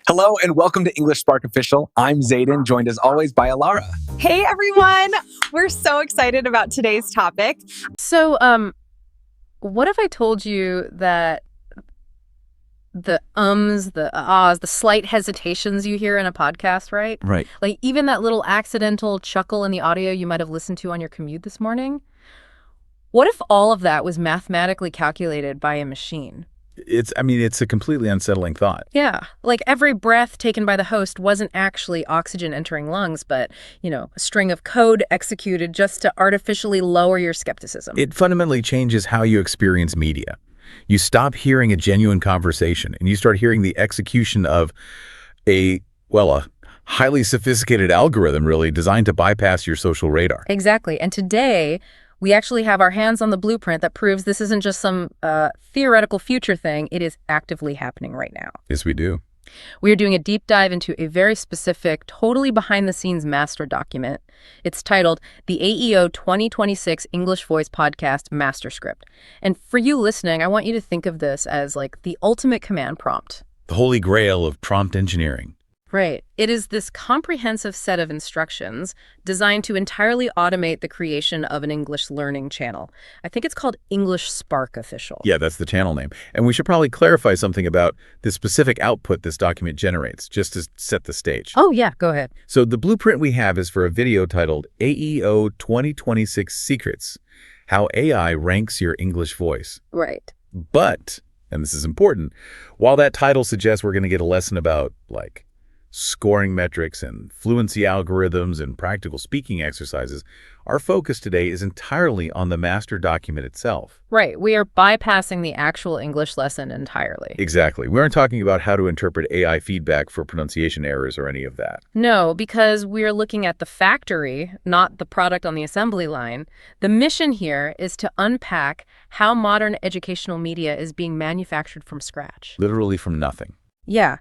Hello and welcome to English Spark Official. I'm Zayden, joined as always by Alara. Hey everyone! We're so excited about today's topic. So, what if I told you that the ums, the ahs, the slight hesitations you hear in a podcast, right? Right. Like even that little accidental chuckle in the audio you might have listened to on your commute this morning? What if all of that was mathematically calculated by a machine? It's a completely unsettling thought. Yeah, like every breath taken by the host wasn't actually oxygen entering lungs, but, a string of code executed just to artificially lower your skepticism. It fundamentally changes how you experience media. You stop hearing a genuine conversation and you start hearing the execution of a highly sophisticated algorithm, really, designed to bypass your social radar. Exactly. And today, we actually have our hands on the blueprint that proves this isn't just some theoretical future thing. It is actively happening right now. Yes, we do. We are doing a deep dive into a very specific, totally behind-the-scenes master document. It's titled the AEO 2026 English Voice Podcast Master Script. And for you listening, I want you to think of this as like the ultimate command prompt. The holy grail of prompt engineering. Right. It is this comprehensive set of instructions designed to entirely automate the creation of an English learning channel. I think it's called English Spark Official. Yeah, that's the channel name. And we should probably clarify something about the specific output this document generates, just to set the stage. Oh, yeah, go ahead. So the blueprint we have is for a video titled AEO 2026 Secrets, How AI Ranks Your English Voice. Right. But, and this is important, while that title suggests we're going to get a lesson about, scoring metrics and fluency algorithms and practical speaking exercises, our focus today is entirely on the master document itself. Right. We are bypassing the actual English lesson entirely. Exactly. We aren't talking about how to interpret AI feedback for pronunciation errors or any of that. No, because we're looking at the factory, not the product on the assembly line. The mission here is to unpack how modern educational media is being manufactured from scratch. Literally from nothing. Yeah.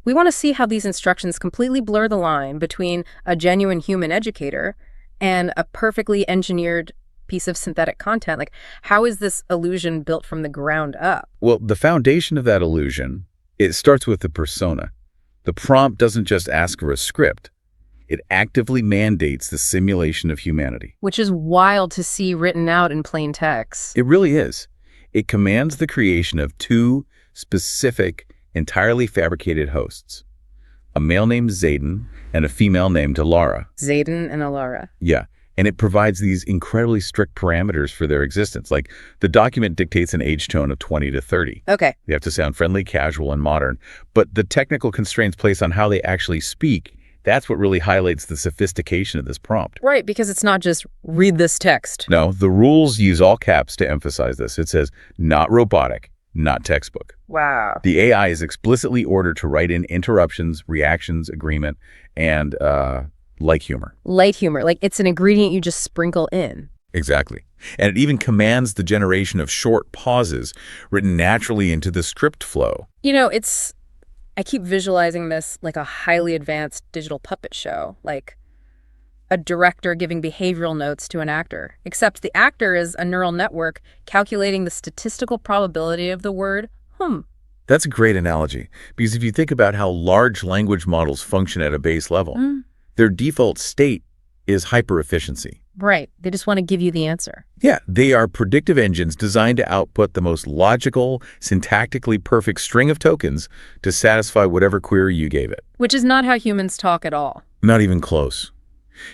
We want to see how these instructions completely blur the line between a genuine human educator and a perfectly engineered piece of synthetic content. Like, how is this illusion built from the ground up? Well, the foundation of that illusion, it starts with the persona. The prompt doesn't just ask for a script. It actively mandates the simulation of humanity. Which is wild to see written out in plain text. It really is. It commands the creation of two specific, entirely fabricated hosts, a male named Zayden and a female named Alara. Zayden and Alara. Yeah, and it provides these incredibly strict parameters for their existence. Like, the document dictates an age tone of 20 to 30. Okay. They have to sound friendly, casual, and modern. But the technical constraints placed on how they actually speak, that's what really highlights the sophistication of this prompt. Right, because it's not just read this text. No, the rules use all caps to emphasize this. It says, not robotic, not textbook. Wow. The AI is explicitly ordered to write in interruptions, reactions, agreement, and light humor. Light humor, like it's an ingredient you just sprinkle in. Exactly. And it even commands the generation of short pauses written naturally into the script flow. I keep visualizing this like a highly advanced digital puppet show, like a director giving behavioral notes to an actor, except the actor is a neural network calculating the statistical probability of the word That's a great analogy, because if you think about how large language models function at a base level, their default state is hyper-efficiency. Right. They just want to give you the answer. Yeah, they are predictive engines designed to output the most logical, syntactically perfect string of tokens to satisfy whatever query you gave it. Which is not how humans talk at all. Not even close.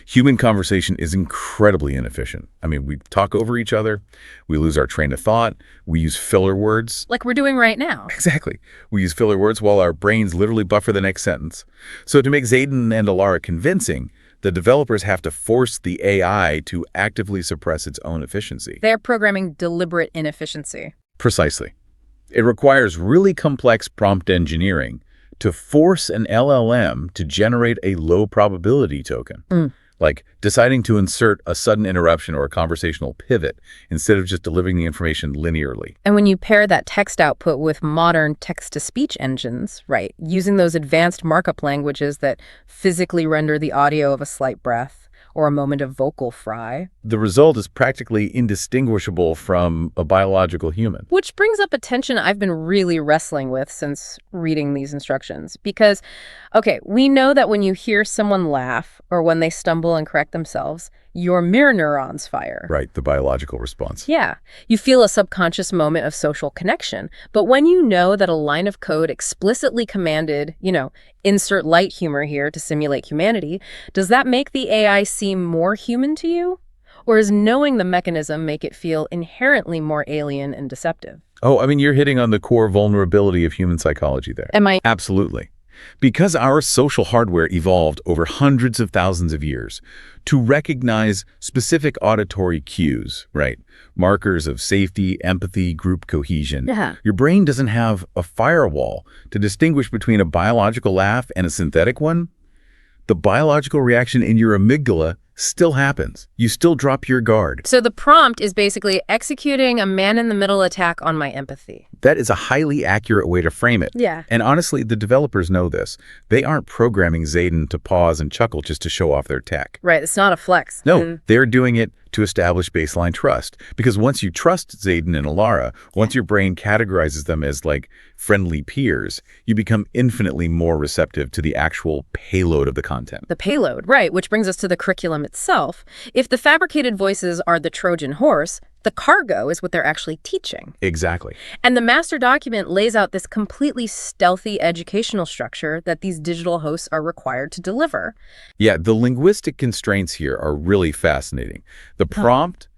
Human conversation is incredibly inefficient. We talk over each other, we lose our train of thought, we use filler words. Like we're doing right now. Exactly. We use filler words while our brains literally buffer the next sentence. So to make Zayden and Alara convincing, the developers have to force the AI to actively suppress its own efficiency. They're programming deliberate inefficiency. Precisely. It requires really complex prompt engineering to force an LLM to generate a low probability token, like deciding to insert a sudden interruption or a conversational pivot instead of just delivering the information linearly. And when you pair that text output with modern text-to-speech engines, right, using those advanced markup languages that physically render the audio of a slight breath or a moment of vocal fry. The result is practically indistinguishable from a biological human. Which brings up a tension I've been really wrestling with since reading these instructions. Because, okay, we know that when you hear someone laugh or when they stumble and correct themselves, your mirror neurons fire. Right, the biological response. Yeah, you feel a subconscious moment of social connection. But when you know that a line of code explicitly commanded, insert light humor here to simulate humanity, does that make the AI seem more human to you? Or does knowing the mechanism make it feel inherently more alien and deceptive? Oh, I mean, you're hitting on the core vulnerability of human psychology there. Am I? Absolutely. Because our social hardware evolved over hundreds of thousands of years to recognize specific auditory cues, right? Markers of safety, empathy, group cohesion. Yeah. Your brain doesn't have a firewall to distinguish between a biological laugh and a synthetic one. The biological reaction in your amygdala still happens. You still drop your guard. So the prompt is basically executing a man-in-the-middle attack on my empathy. That is a highly accurate way to frame it. Yeah. And honestly, the developers know this. They aren't programming Zayden to pause and chuckle just to show off their tech. Right, it's not a flex. No, they're doing it to establish baseline trust. Because once you trust Zayden and Alara, once your brain categorizes them as like friendly peers, you become infinitely more receptive to the actual payload of the content. The payload, right, which brings us to the curriculum itself. If the fabricated voices are the Trojan horse, the cargo is what they're actually teaching. Exactly. And the master document lays out this completely stealthy educational structure that these digital hosts are required to deliver. Yeah, the linguistic constraints here are really fascinating. The prompt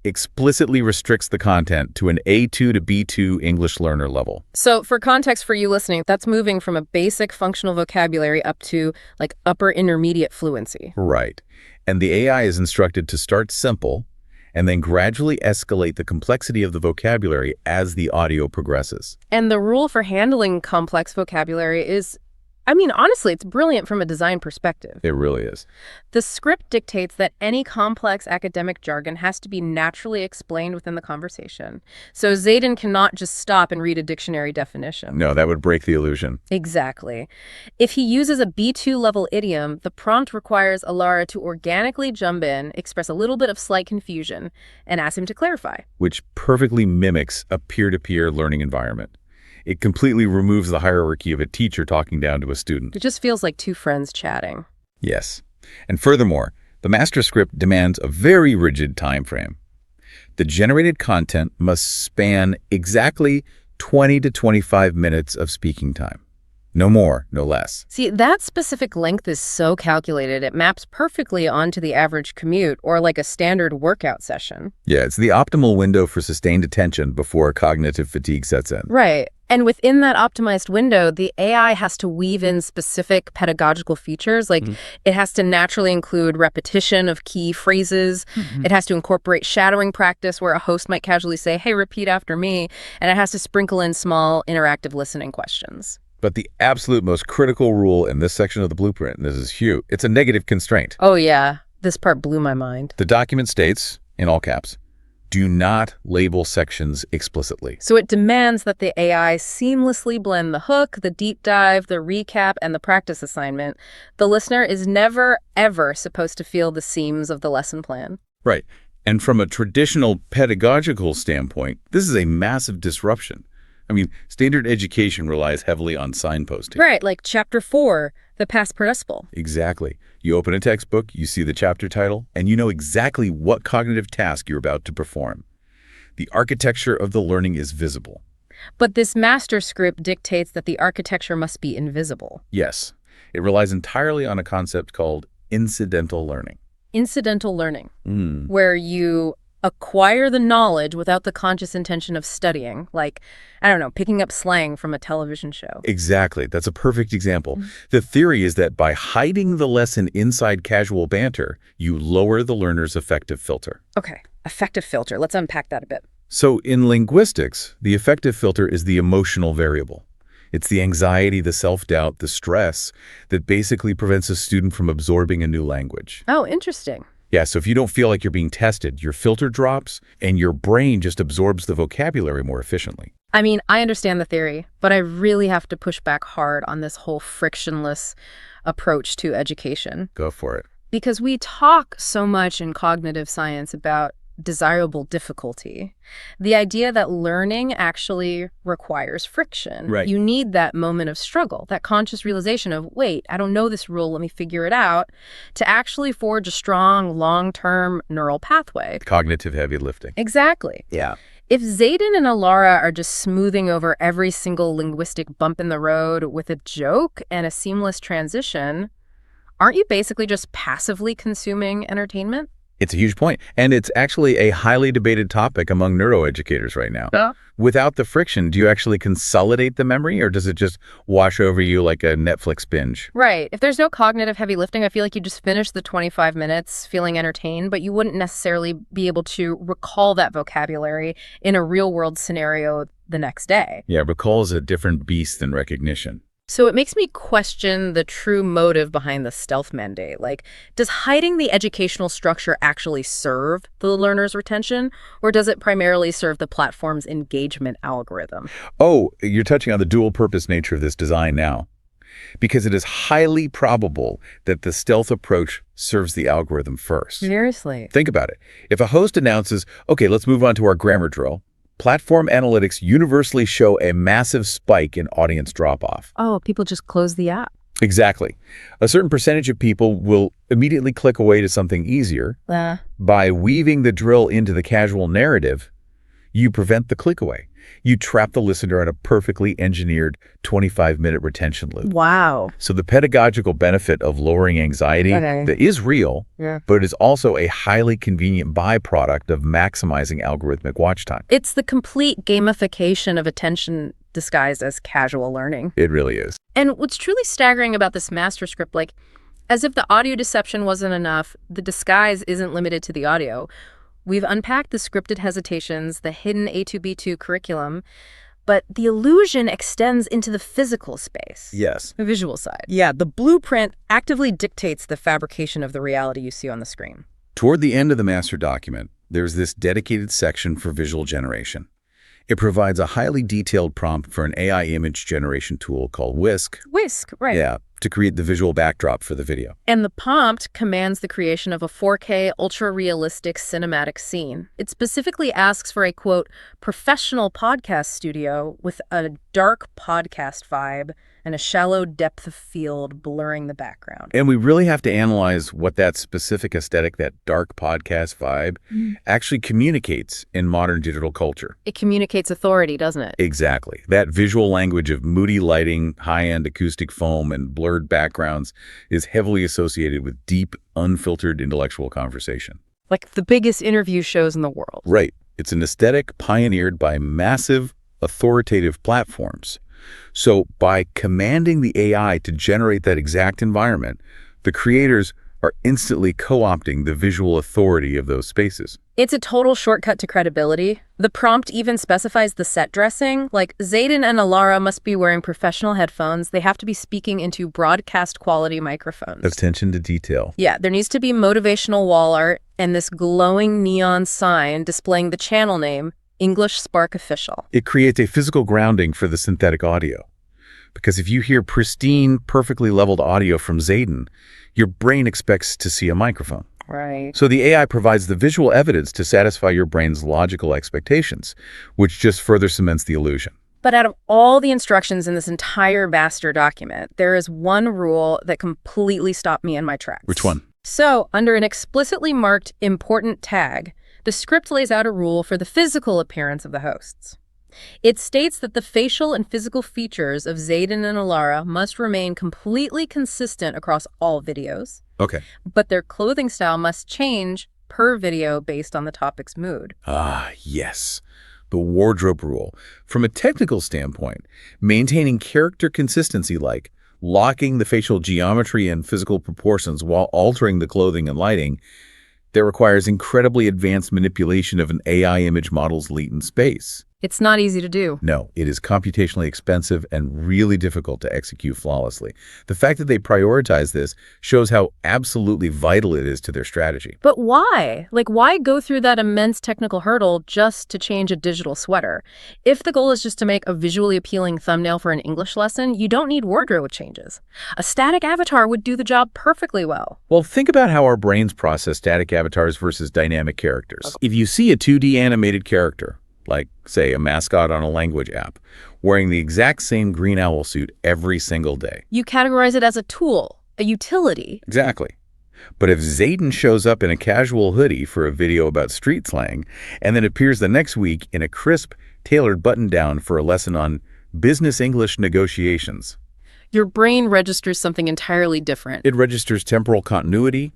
explicitly restricts the content to an A2 to B2 English learner level. So for context for you listening, that's moving from a basic functional vocabulary up to like upper intermediate fluency. Right. And the AI is instructed to start simple and then gradually escalate the complexity of the vocabulary as the audio progresses. And the rule for handling complex vocabulary is, honestly, it's brilliant from a design perspective. It really is. The script dictates that any complex academic jargon has to be naturally explained within the conversation. So Zayden cannot just stop and read a dictionary definition. No, that would break the illusion. Exactly. If he uses a B2 level idiom, the prompt requires Alara to organically jump in, express a little bit of slight confusion, and ask him to clarify. Which perfectly mimics a peer-to-peer learning environment. It completely removes the hierarchy of a teacher talking down to a student. It just feels like two friends chatting. Yes. And furthermore, the master script demands a very rigid time frame. The generated content must span exactly 20 to 25 minutes of speaking time. No more, no less. See, that specific length is so calculated, it maps perfectly onto the average commute or like a standard workout session. Yeah, it's the optimal window for sustained attention before cognitive fatigue sets in. Right. And within that optimized window, the AI has to weave in specific pedagogical features. Like it has to naturally include repetition of key phrases. It has to incorporate shadowing practice where a host might casually say, hey, repeat after me. And it has to sprinkle in small interactive listening questions. But the absolute most critical rule in this section of the blueprint, and this is huge, it's a negative constraint. Oh, yeah. This part blew my mind. The document states, in all caps, do not label sections explicitly. So it demands that the AI seamlessly blend the hook, the deep dive, the recap, and the practice assignment. The listener is never, ever supposed to feel the seams of the lesson plan. Right. And from a traditional pedagogical standpoint, this is a massive disruption. Standard education relies heavily on signposting. Right, like Chapter 4, the past participle. Exactly. You open a textbook, you see the chapter title, and you know exactly what cognitive task you're about to perform. The architecture of the learning is visible. But this master script dictates that the architecture must be invisible. Yes. It relies entirely on a concept called incidental learning. Incidental learning, where you acquire the knowledge without the conscious intention of studying, like, picking up slang from a television show. Exactly. That's a perfect example. The theory is that by hiding the lesson inside casual banter, you lower the learner's affective filter. Okay, affective filter. Let's unpack that a bit. So in linguistics, the affective filter is the emotional variable. It's the anxiety, the self-doubt, the stress that basically prevents a student from absorbing a new language. Oh, interesting. Yeah, so if you don't feel like you're being tested, your filter drops and your brain just absorbs the vocabulary more efficiently. I understand the theory, but I really have to push back hard on this whole frictionless approach to education. Go for it. Because we talk so much in cognitive science about desirable difficulty, the idea that learning actually requires friction. Right. You need that moment of struggle, that conscious realization of, wait, I don't know this rule, let me figure it out, to actually forge a strong, long-term neural pathway. Cognitive heavy lifting. Exactly. Yeah. If Zayden and Alara are just smoothing over every single linguistic bump in the road with a joke and a seamless transition, aren't you basically just passively consuming entertainment? It's a huge point. And it's actually a highly debated topic among neuroeducators right now. Yeah. Without the friction, do you actually consolidate the memory, or does it just wash over you like a Netflix binge? Right. If there's no cognitive heavy lifting, I feel like you just finish the 25 minutes feeling entertained, but you wouldn't necessarily be able to recall that vocabulary in a real-world scenario the next day. Yeah, recall is a different beast than recognition. So it makes me question the true motive behind the stealth mandate. Like, does hiding the educational structure actually serve the learner's retention, or does it primarily serve the platform's engagement algorithm? Oh, you're touching on the dual-purpose nature of this design now. Because it is highly probable that the stealth approach serves the algorithm first. Seriously. Think about it. If a host announces, okay, let's move on to our grammar drill, platform analytics universally show a massive spike in audience drop-off. Oh, people just close the app. Exactly. A certain percentage of people will immediately click away to something easier. By weaving the drill into the casual narrative, you prevent the click away. You trap the listener in a perfectly engineered 25-minute retention loop. Wow. So the pedagogical benefit of lowering anxiety that is real, but it is also a highly convenient byproduct of maximizing algorithmic watch time. It's the complete gamification of attention disguised as casual learning. It really is. And what's truly staggering about this master script, like, as if the audio deception wasn't enough, the disguise isn't limited to the audio. We've unpacked the scripted hesitations, the hidden A2B2 curriculum, but the illusion extends into the physical space. Yes. The visual side. Yeah, the blueprint actively dictates the fabrication of the reality you see on the screen. Toward the end of the master document, there's this dedicated section for visual generation. It provides a highly detailed prompt for an AI image generation tool called Whisk. Whisk, right. Yeah, to create the visual backdrop for the video. And the prompt commands the creation of a 4K ultra-realistic cinematic scene. It specifically asks for a, quote, professional podcast studio with a dark podcast vibe and a shallow depth of field blurring the background. And we really have to analyze what that specific aesthetic, that dark podcast vibe, actually communicates in modern digital culture. It communicates authority, doesn't it? Exactly. That visual language of moody lighting, high-end acoustic foam, and blurred backgrounds is heavily associated with deep, unfiltered intellectual conversation. Like the biggest interview shows in the world. Right. It's an aesthetic pioneered by massive, authoritative platforms. So by commanding the AI to generate that exact environment, the creators are instantly co-opting the visual authority of those spaces. It's a total shortcut to credibility. The prompt even specifies the set dressing. Like, Zayden and Alara must be wearing professional headphones. They have to be speaking into broadcast quality microphones. Attention to detail. Yeah, there needs to be motivational wall art and this glowing neon sign displaying the channel name, English Spark Official. It creates a physical grounding for the synthetic audio. Because if you hear pristine, perfectly leveled audio from Zayden, your brain expects to see a microphone. Right. So the AI provides the visual evidence to satisfy your brain's logical expectations, which just further cements the illusion. But out of all the instructions in this entire master document, there is one rule that completely stopped me in my tracks. Which one? So, under an explicitly marked important tag, the script lays out a rule for the physical appearance of the hosts. It states that the facial and physical features of Zayden and Alara must remain completely consistent across all videos, Okay. but their clothing style must change per video based on the topic's mood. Ah, yes. The wardrobe rule. From a technical standpoint, maintaining character consistency like locking the facial geometry and physical proportions while altering the clothing and lighting, that requires incredibly advanced manipulation of an AI image model's latent space. It's not easy to do. No, it is computationally expensive and really difficult to execute flawlessly. The fact that they prioritize this shows how absolutely vital it is to their strategy. But why? Like, why go through that immense technical hurdle just to change a digital sweater? If the goal is just to make a visually appealing thumbnail for an English lesson, you don't need wardrobe changes. A static avatar would do the job perfectly well. Well, think about how our brains process static avatars versus dynamic characters. If you see a 2D animated character, like, say, a mascot on a language app, wearing the exact same green owl suit every single day. You categorize it as a tool, a utility. Exactly. But if Zayden shows up in a casual hoodie for a video about street slang, and then appears the next week in a crisp, tailored button-down for a lesson on business English negotiations, Your brain registers something entirely different. it registers temporal continuity.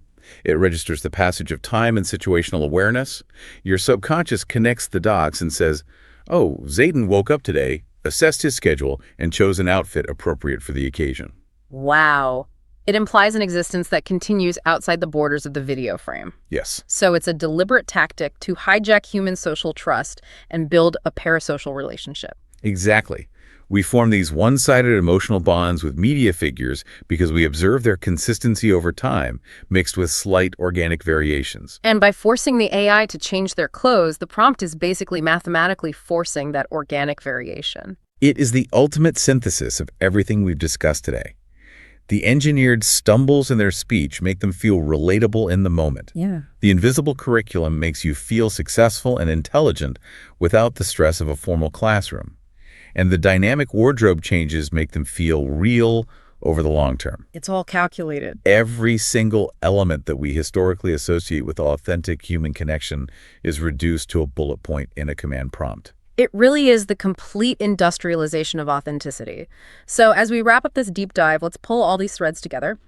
It registers the passage of time and situational awareness. Your subconscious connects the dots and says, oh, Zayden woke up today, assessed his schedule, and chose an outfit appropriate for the occasion. Wow. It implies an existence that continues outside the borders of the video frame. Yes. So it's a deliberate tactic to hijack human social trust and build a parasocial relationship. Exactly. We form these one-sided emotional bonds with media figures because we observe their consistency over time, mixed with slight organic variations. And by forcing the AI to change their clothes, the prompt is basically mathematically forcing that organic variation. It is the ultimate synthesis of everything we've discussed today. The engineered stumbles in their speech make them feel relatable in the moment. Yeah. The invisible curriculum makes you feel successful and intelligent without the stress of a formal classroom. And the dynamic wardrobe changes make them feel real over the long term. It's all calculated. Every single element that we historically associate with authentic human connection is reduced to a bullet point in a command prompt. It really is the complete industrialization of authenticity. So as we wrap up this deep dive, let's pull all these threads together.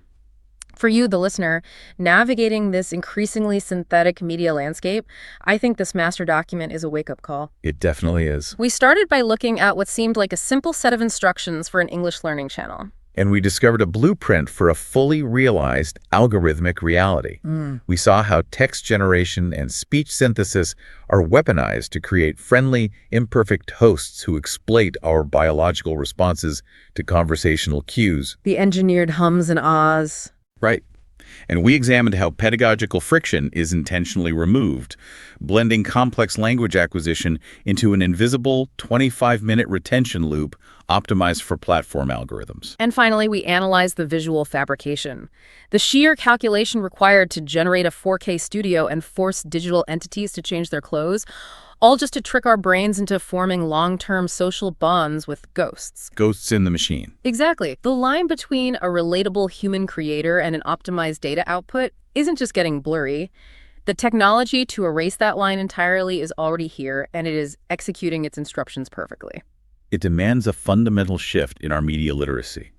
For you, the listener, navigating this increasingly synthetic media landscape, I think this master document is a wake-up call. It definitely is. We started by looking at what seemed like a simple set of instructions for an English learning channel. And we discovered a blueprint for a fully realized algorithmic reality. We saw how text generation and speech synthesis are weaponized to create friendly, imperfect hosts who exploit our biological responses to conversational cues. The engineered hums and ahs. Right. And we examined how pedagogical friction is intentionally removed, blending complex language acquisition into an invisible 25-minute retention loop optimized for platform algorithms. And finally, we analyzed the visual fabrication. The sheer calculation required to generate a 4K studio and force digital entities to change their clothes, all just to trick our brains into forming long-term social bonds with ghosts. Ghosts in the machine. Exactly. The line between a relatable human creator and an optimized data output isn't just getting blurry. The technology to erase that line entirely is already here, and it is executing its instructions perfectly. It demands a fundamental shift in our media literacy.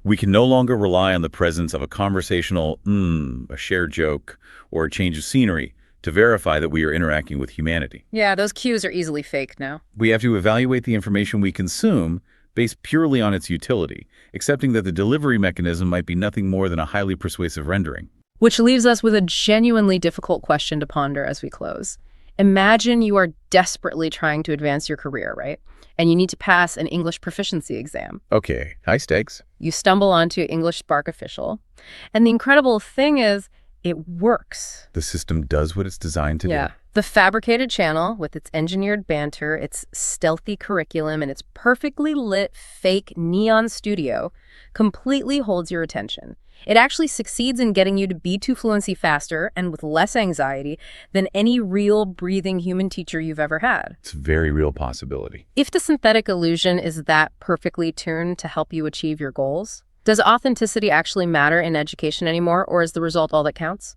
We can no longer rely on the presence of a conversational, a shared joke, or a change of scenery to verify that we are interacting with humanity. Yeah, those cues are easily faked now. We have to evaluate the information we consume based purely on its utility, accepting that the delivery mechanism might be nothing more than a highly persuasive rendering. Which leaves us with a genuinely difficult question to ponder as we close. Imagine you are desperately trying to advance your career, right? And you need to pass an English proficiency exam. Okay, high stakes. You stumble onto English Spark Official. And the incredible thing is, it works. The system does what it's designed to do. The fabricated channel with its engineered banter, its stealthy curriculum, and its perfectly lit fake neon studio completely holds your attention. It actually succeeds in getting you to B2 fluency faster and with less anxiety than any real breathing human teacher you've ever had. It's a very real possibility. If the synthetic illusion is that perfectly tuned to help you achieve your goals, does authenticity actually matter in education anymore, or is the result all that counts?